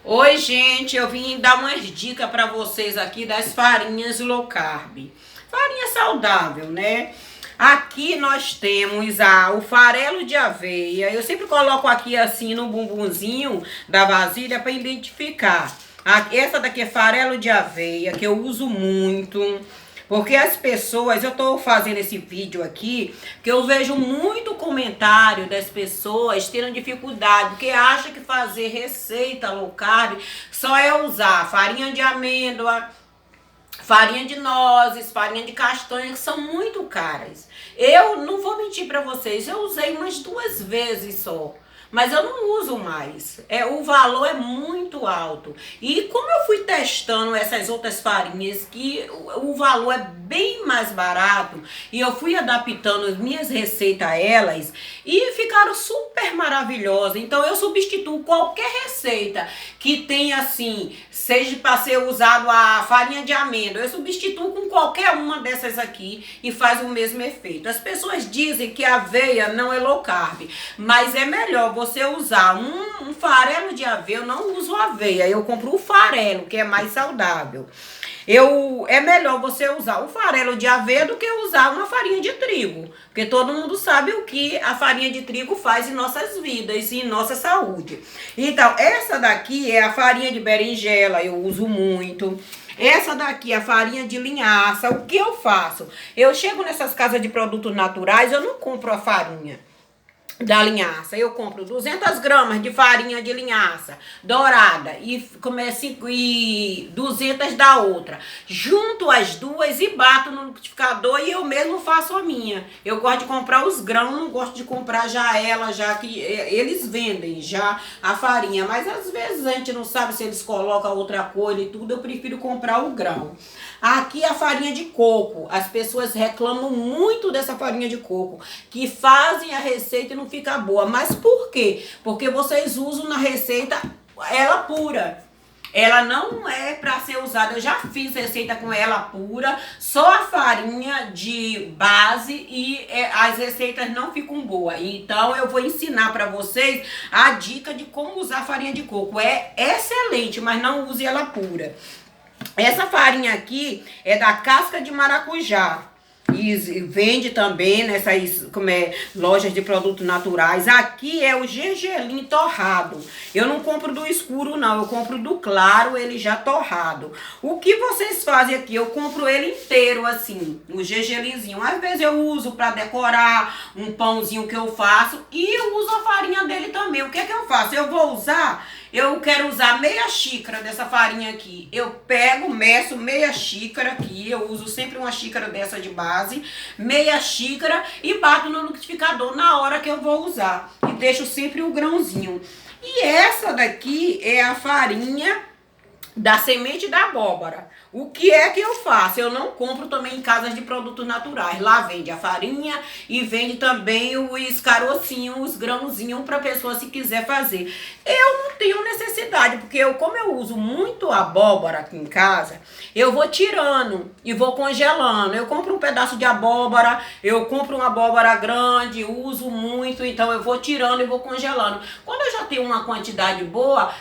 Oi, gente, eu vim dar umas dicas para vocês aqui das farinhas low carb. Farinha saudável, né? Aqui nós temos o farelo de aveia. Eu sempre coloco aqui assim no bumbumzinho da vasilha para identificar. Essa daqui é farelo de aveia, que eu uso muito. Porque as pessoas, eu tô fazendo esse vídeo aqui, que eu vejo muito comentário das pessoas tendo dificuldade, porque acha que fazer receita low carb só é usar farinha de amêndoa, farinha de nozes, farinha de castanha, que são muito caras. Eu não vou mentir pra vocês, eu usei umas 2 vezes só. Mas eu não uso mais. O valor é muito alto. E como eu fui testando essas outras farinhas, que o valor é bem mais barato, e eu fui adaptando as minhas receitas a elas, e ficaram super maravilhosas. Então eu substituo qualquer receita que tenha assim, seja para ser usado a farinha de amêndoa, eu substituo com qualquer uma dessas aqui e faz o mesmo efeito. As pessoas dizem que a aveia não é low carb, mas é melhor você usar um farelo de aveia. Eu não uso aveia, eu compro o farelo, que é mais saudável. É melhor você usar o farelo de aveia do que usar uma farinha de trigo, porque todo mundo sabe o que a farinha de trigo faz em nossas vidas e em nossa saúde. Então, essa daqui é a farinha de berinjela, eu uso muito. Essa daqui é a farinha de linhaça. O que eu faço? Eu chego nessas casas de produtos naturais, eu não compro a farinha da linhaça, eu compro 200 gramas de farinha de linhaça dourada e 200 da outra, junto as duas e bato no liquidificador e eu mesmo faço a minha. Eu gosto de comprar os grãos, não gosto de comprar já que eles vendem já a farinha, mas às vezes a gente não sabe se eles colocam outra coisa e tudo, eu prefiro comprar o grão. Aqui a farinha de coco, as pessoas reclamam muito dessa farinha de coco, que fazem a receita e não fica boa. Mas por quê? Porque vocês usam na receita ela pura. Ela não é para ser usada. Eu já fiz receita com ela pura, só a farinha de base e as receitas não ficam boas. Então eu vou ensinar para vocês a dica de como usar a farinha de coco. É excelente, mas não use ela pura. Essa farinha aqui é da casca de maracujá. E vende também nessas lojas de produtos naturais. Aqui é o gergelim torrado. Eu não compro do escuro não, eu compro do claro, ele já torrado. O que vocês fazem aqui? Eu compro ele inteiro assim, o gergelinzinho. Às vezes eu uso para decorar um pãozinho que eu faço e eu uso a farinha dele também. O que é que eu faço? Eu quero usar meia xícara dessa farinha aqui. Eu pego, meço meia xícara aqui. Eu uso sempre uma xícara dessa de base. Meia xícara e bato no liquidificador na hora que eu vou usar. E deixo sempre o grãozinho. E essa daqui é a farinha da semente da abóbora. O que é que eu faço? Eu não compro também em casas de produtos naturais. Lá vende a farinha e vende também os carocinhos, os grãozinhos para pessoa se quiser fazer. Eu não tenho necessidade, porque como eu uso muito abóbora aqui em casa, eu vou tirando e vou congelando. Eu compro um pedaço de abóbora, eu compro uma abóbora grande, uso muito, então eu vou tirando e vou congelando. Quando eu já tenho uma quantidade boa,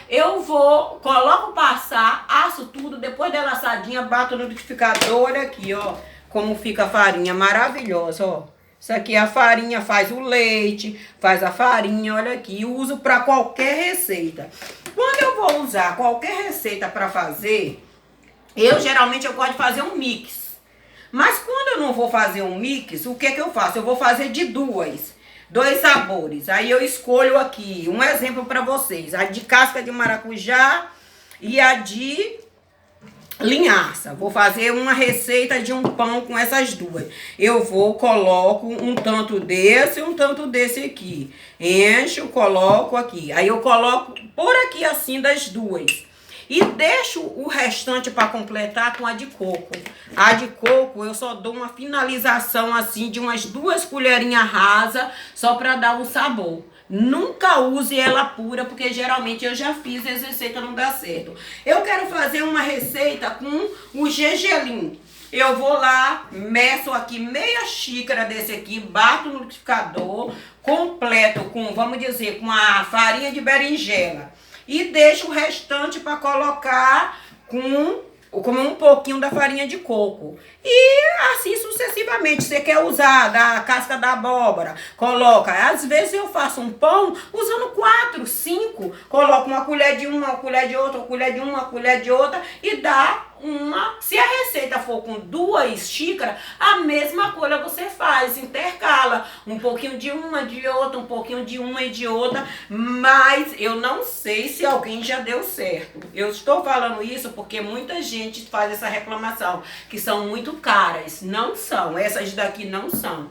coloco passar, asso tudo, depois dela assadinha, bato no liquidificador. Olha aqui, ó, como fica a farinha maravilhosa, ó. Isso aqui é a farinha, faz o leite, faz a farinha, olha aqui. Eu uso para qualquer receita. Quando eu vou usar qualquer receita para fazer, geralmente eu gosto de fazer um mix. Mas quando eu não vou fazer um mix, o que que eu faço? Eu vou fazer de dois sabores. Aí eu escolho aqui um exemplo para vocês: a de casca de maracujá e a de linhaça. Vou fazer uma receita de um pão com essas duas. Coloco um tanto desse e um tanto desse aqui. Encho, coloco aqui. Aí eu coloco por aqui assim das duas. E deixo o restante para completar com a de coco. A de coco eu só dou uma finalização assim de umas 2 colherinhas rasas, só para dar um sabor. Nunca use ela pura, porque geralmente eu já fiz essa receita, não dá certo. Eu quero fazer uma receita com o gergelim. Eu vou lá, meço aqui meia xícara desse aqui, bato no liquidificador, completo com, vamos dizer, com a farinha de berinjela. e deixa o restante para colocar com um pouquinho da farinha de coco. E assim sucessivamente. Você quer usar da casca da abóbora, coloca. Às vezes eu faço um pão usando 4, 5. Coloco uma colher de uma colher de outra, uma colher de uma colher de outra e dá uma. Se a receita for com 2 xícaras, a mesma coisa você faz, intercala. Um pouquinho de uma, de outra, um pouquinho de uma e de outra. Mas eu não sei se alguém já deu certo. Eu estou falando isso porque muita gente faz essa reclamação, que são muito caras. Não são, essas daqui não são.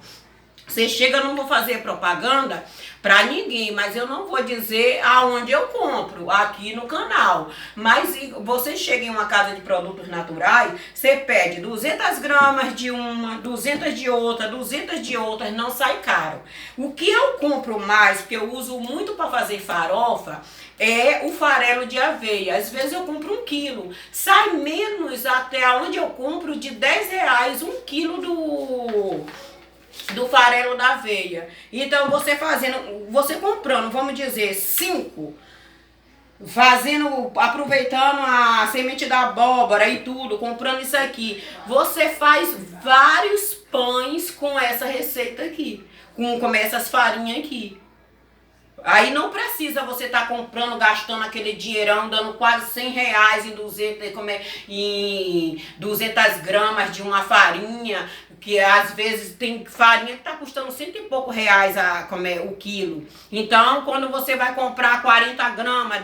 Você chega, eu não vou fazer propaganda para ninguém, mas eu não vou dizer aonde eu compro, aqui no canal. Mas você chega em uma casa de produtos naturais, você pede 200 gramas de uma, 200 de outra, 200 de outra, não sai caro. O que eu compro mais, porque eu uso muito para fazer farofa, é o farelo de aveia. Às vezes eu compro 1 quilo. Sai menos até onde eu compro de R$10 1 quilo do farelo da aveia. Então você comprando, vamos dizer, 5, aproveitando a semente da abóbora e tudo, comprando isso aqui, você faz vários pães com essa receita aqui, com essas farinhas aqui. Aí não precisa você estar comprando, gastando aquele dinheirão, dando quase R$100 em 200 gramas de uma farinha, que às vezes tem farinha que tá custando R$100 e pouco o quilo. Então, quando você vai comprar 40 gramas,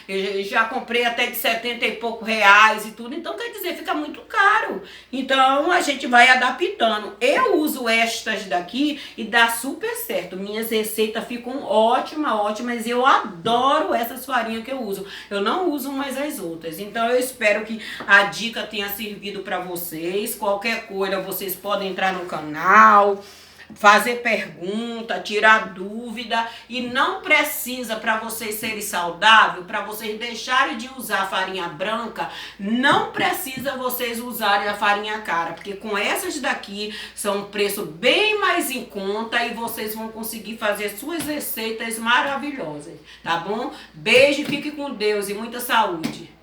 eu já comprei até de R$70 e pouco e tudo, então quer dizer, fica muito caro. Então, a gente vai adaptando. Eu uso estas daqui e dá super certo. Minhas receitas ficam ótimas, eu adoro essas farinhas que eu uso. Eu não uso mais as outras. Então, eu espero que a dica tenha servido para vocês. Qualquer coisa, vocês podem entrar no canal, fazer pergunta, tirar dúvida, e não precisa, para vocês serem saudáveis, para vocês deixarem de usar farinha branca, não precisa vocês usarem a farinha cara, porque com essas daqui são um preço bem mais em conta e vocês vão conseguir fazer suas receitas maravilhosas, tá bom? Beijo, fique com Deus e muita saúde.